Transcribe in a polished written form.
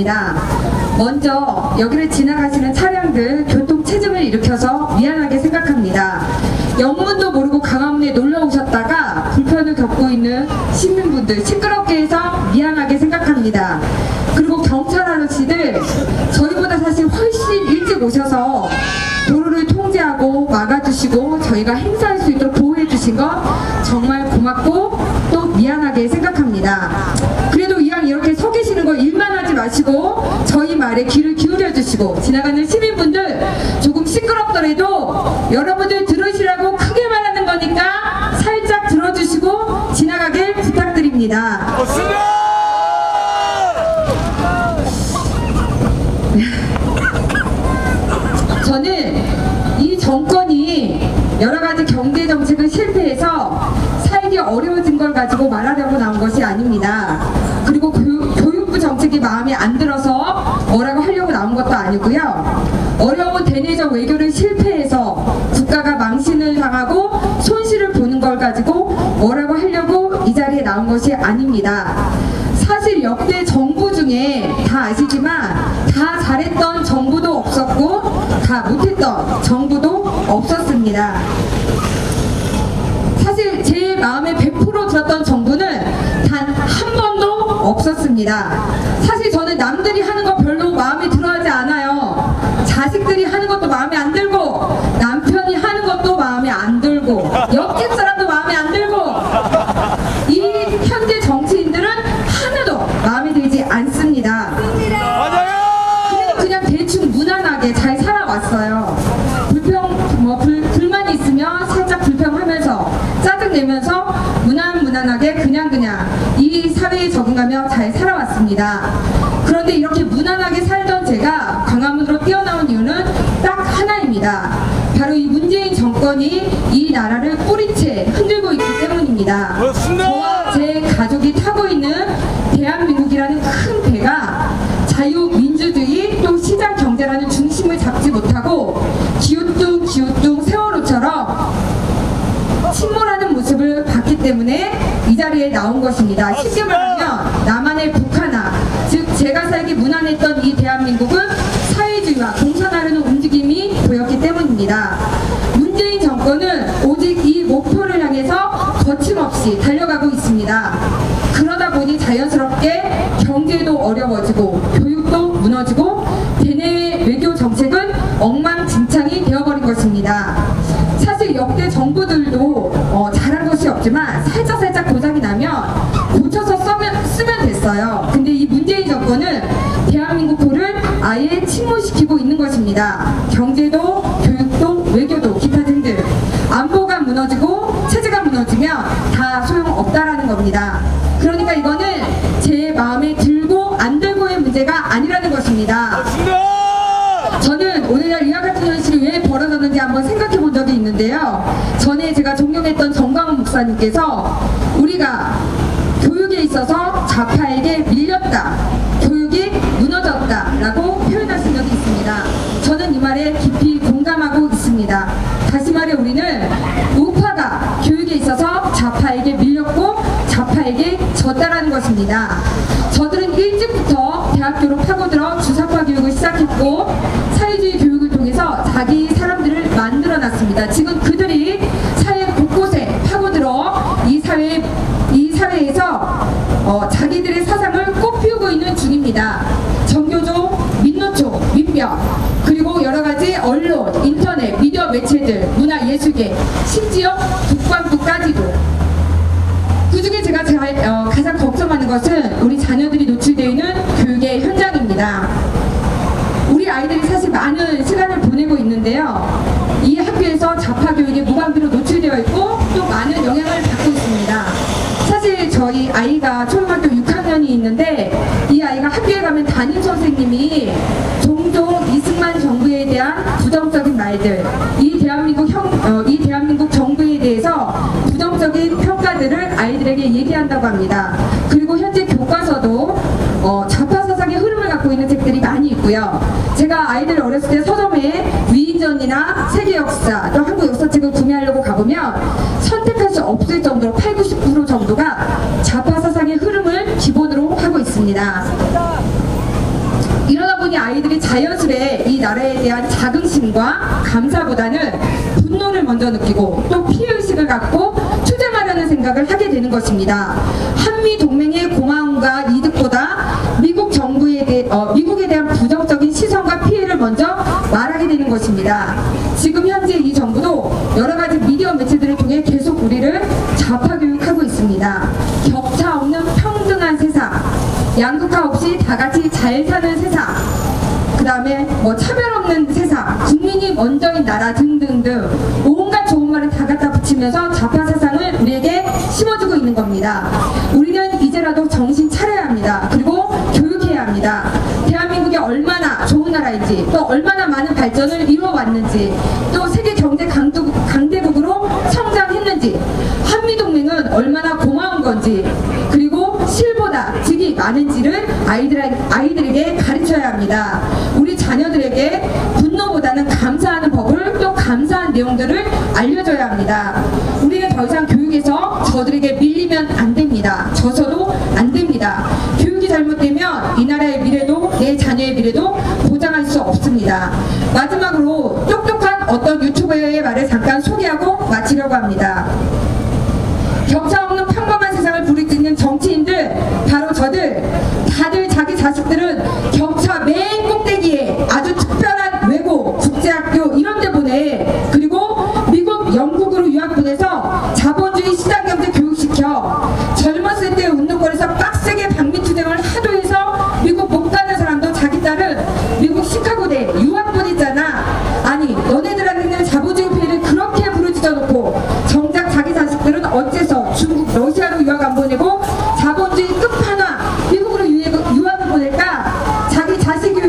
있습니다. 먼저 여기를 지나가시는 차량들 교통체증을 일으켜서 미안하게 생각합니다. 영문도 모르고 강화문에 놀러 오셨다가 불편을 겪고 있는 시민분들 시끄럽게 해서 미안하게 생각합니다. 그리고 경찰 아저씨들 저희보다 사실 훨씬 일찍 오셔서 도로를 통제하고 막아주시고 저희가 행사할 수 있도록 보호해 주신 거 정말 고맙고 또 미안하게 생각합니다. 그래도 이왕 이렇게 서 계시는 거 일만 하지 마시고 저희 말에 귀를 기울여 주시고 지나가는 시민분들 조금 시끄럽더라도 여러분들 들으시라고 크게 말하는 거니까 살짝 들어주시고 지나가길 부탁드립니다. 저는 이 정권이 여러가지 경제정책을 실패해서 살기 어려워진 걸 가지고 말하려고 나온 것이 아닙니다. 그리고 교육부 정책이 마음에 안 들어서 뭐라고 하려고 나온 것도 아니고요. 어려운 대내적 외교를 실패해서 국가가 망신을 당하고 손실을 보는 걸 가지고 뭐라고 하려고 이 자리에 나온 것이 아닙니다. 사실 역대 정부 중에 다 아시지만 다 잘했던 정부도 없었고 다 못했던 정부도 없었습니다. 사실 제 마음에 100% 들었던 정부는 단 한 번도 없었습니다. 사실 저는 남들이 하는 거 별로 마음에 들어하지 않아요. 자식들이 하는 것도 마음에 안 들고 남편이 하는 것도 마음에 안 들고 옆집 사람도 마음에 안 들고 이 현재 정치인들은 하나도 마음에 들지 않습니다. 그냥 대충 무난하게 잘 살아왔어요. 불만이 있으면 살짝 불평하면서 짜증내면서 무난하게 그냥 이 사회에 적응하며 잘 살아왔습니다. 그런데 이렇게 무난하게 살던 제가 광화문으로 뛰어나온 이유는 딱 하나입니다. 바로 이 문재인 정권이 이 나라를 뿌리채 흔들고 있기 때문입니다. 저와 제 가족이 타고 있는 대한민국이라는 큰 배가 자유민주주의 또 시장 경제라는 중심을 잡지 못하고 기우뚱 세월호처럼 침몰하는 모습을 봤기 때문에 이 자리에 나온 것입니다. 쉽게 말하면 나만의 북하나, 즉 제가 살기 무난했던 이 대한민국은 사회주의와 공산화라는 움직임이 보였기 때문입니다. 문재인 정권은 오직 이 목표를 향해서 거침없이 달려가고 있습니다. 그러다 보니 자연스럽게 경제도 어려워지고 교육도 무너지고 대내외 외교 정책은 엉망진창이 되어버린 것입니다. 사실 역대 정부들도 잘한 것이 없지만 살짝 고장이 나면 고쳐서 쓰면 됐어요. 근데 이 문재인 정권은 대한민국을 아예 침몰시키고 있는 것입니다. 경제도 교육도 외교도 기타 등등 안보가 무너지고 체제가 무너지면 다 소용없다라는 겁니다. 그러니까 이거는 제 마음에 들고 안 들고의 문제가 아니라는 것입니다. 저는 오늘날 이와 같은 현실이 왜 벌어졌는지 한번 생각해 본 적이 있는데요. 전에 제가 존경했던 정광훈 목사님께서 우리가 교육에 있어서 좌파에게 밀렸다, 교육이 무너졌다 라고 표현하신 적이 있습니다. 저는 이 말에 깊이 공감하고 있습니다. 다시 말해 우리는 우파가 교육에 있어서 좌파에게 밀렸고 좌파에게 졌다라는 것입니다. 저들은 일찍부터 대학교로 파고들어 주사파 교육을 시작했고 사회주의 교육을 통해서 자기 사람들을 만들어놨습니다. 지금 그들이 사회 곳곳에 파고들어 이 사회에서 자기들의 사상을 꽃피우고 있는 중입니다. 정교조, 민노총, 민병, 그리고 여러가지 언론, 인터넷, 미디어 매체들, 문화예술계, 심지어 국방부까지도. 그중에 제가 가장 걱정하는 것은 우리 자녀들이 노출되어 있는 교육의 현장입니다. 우리 아이들이 사실 많은 시간을 보내고 있는데요. 이 학교에서 좌파 교육에 무방비로 노출되어 있고 또 많은 영향을 받고 있습니다. 사실 저희 아이가 초등학교 6학년이 있는데 이 아이가 학교에 가면 담임 선생님이 종종 이승만 정부에 대한 부정적인 말들, 이 대한민국 정부에 대해서 부정적인 평가들을 아이들에게 얘기한다고 합니다. 그리고 현재 교과서도 좌파 사상의 흐름을 갖고 있는 책들이 많이 있고요. 제가 아이들 어렸을 때 서점에 위인전이나 세계 역사 또 한국 역사책을 구매하려고 가보면 선택할 수 없을 정도로 80~90% 정도가 좌파 사상의 흐름을 기본으로 하고 있습니다. 아이들이 자연스레 이 나라에 대한 자긍심과 감사보다는 분노를 먼저 느끼고 또 피해의식을 갖고 투쟁하려는 생각을 하게 되는 것입니다. 한미 동맹의 고마움과 이득보다 미국에 대한 부정적인 시선과 피해를 먼저 말하게 되는 것입니다. 지금 현재 이 정부도 여러 가지 미디어 매체들을 통해 계속 우리를 좌파 교육하고 있습니다. 격차 없는 평등한 세상, 양극화 없이 다 같이 잘 사는 세상, 그 다음에 뭐 차별 없는 세상, 국민이 먼저인 나라 등등등 온갖 좋은 말을 다 갖다 붙이면서 좌파 사상을 우리에게 심어주고 있는 겁니다. 우리는 이제라도 정신 차려야 합니다. 그리고 교육해야 합니다. 대한민국이 얼마나 좋은 나라인지, 또 얼마나 많은 발전을 이루어왔는지, 또 세계 경제 강대국으로 성장했는지, 한미동맹은 얼마나 고마운 건지, 그리고 실보다 득이 많은지를 아이들에게 가르쳐야 합니다. 우리 자녀들에게 분노보다는 감사하는 법을, 또 감사한 내용들을 알려줘야 합니다. 우리는 더 이상 교육에서 저들에게 밀리면 안 됩니다. 져서도 안 됩니다. 교육이 잘못되면 이 나라의 미래도 내 자녀의 미래도 보장할 수 없습니다. 마지막으로 똑똑한 어떤 유튜버의 말을 잠깐 소개하고 마치려고 합니다. 격차 없는 평범한 세상을 부르짖는 정치인들, 바로 저들, 다들 자기 자식들은 격차 맨 꼭대기에 아주 특별한 외고, 국제학교 이런 데 보내, 그리고 미국, 영국으로 유학 보내서 자본주의 시장경제 교육시켜, 젊었을 때 운동권에서 빡세게 방미투쟁을 하도 해서 미국 못 가는 사람도 자기 딸은 미국 시카고대 유학 보냈잖아. 아니, 너네들한테는 자본주의 폐해를 그렇게 부르짖어 놓고 정작 자기 자식들은 어째서 중국, 러시아로 유학 안 보내고 자본주의 끝판왕 미국으로 유학을 보낼까? 자기 자식이